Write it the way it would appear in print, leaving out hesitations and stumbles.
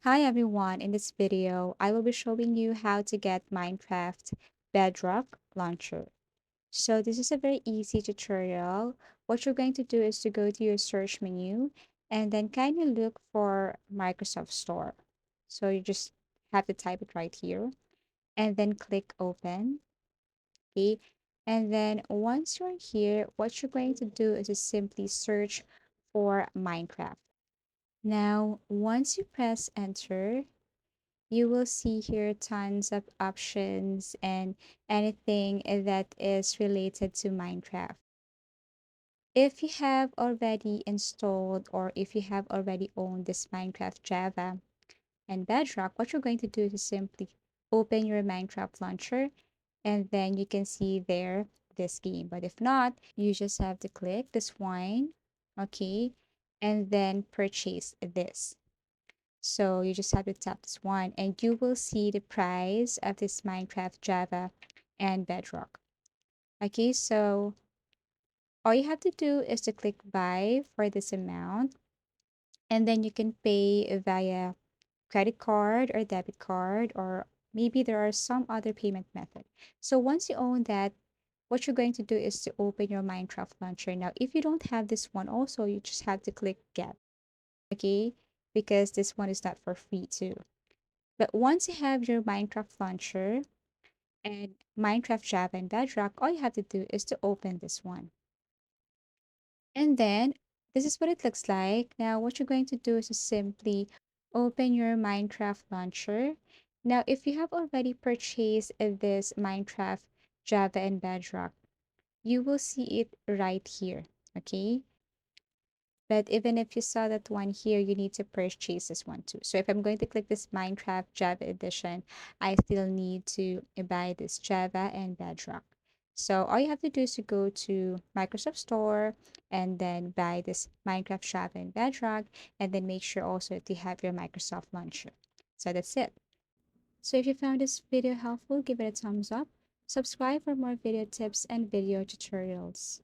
Hi everyone, in this video, I will be showing you how to get Minecraft Bedrock Launcher. So this is a very easy tutorial. What you're going to do is to go to your search menu and then kindly look for Microsoft Store. So you just have to type it right here and then click open. Okay. And then once you're here, what you're going to do is to simply search for Minecraft. Now, once you press enter, you will see here tons of options and anything that is related to Minecraft. If you have already installed or if you have already owned this Minecraft Java and Bedrock, what you're going to do is simply open your Minecraft launcher and then you can see there this game. But if not, you just have to click this one, okay, and then purchase this. So you just have to tap this one and you will see the price of this Minecraft Java and Bedrock. Okay, so all you have to do is to click buy for this amount and then you can pay via credit card or debit card or maybe there are some other payment method. So once you own that, what you're going to do is to open your Minecraft launcher. Now, if you don't have this one also, you just have to click get, okay? Because this one is not for free too. But once you have your Minecraft launcher and Minecraft Java and Bedrock, all you have to do is to open this one. And then this is what it looks like. Now, what you're going to do is to simply open your Minecraft launcher. Now, if you have already purchased this Minecraft Java and Bedrock, you will see it right here. Okay. But even if you saw that one here, you need to purchase this one too. So if I'm going to click this Minecraft Java Edition, I still need to buy this Java and Bedrock. So all you have to do is to go to Microsoft Store and then buy this Minecraft Java and Bedrock, and then make sure also to have your Microsoft launcher. So that's it. So if you found this video helpful, give it a thumbs up. Subscribe for more video tips and video tutorials.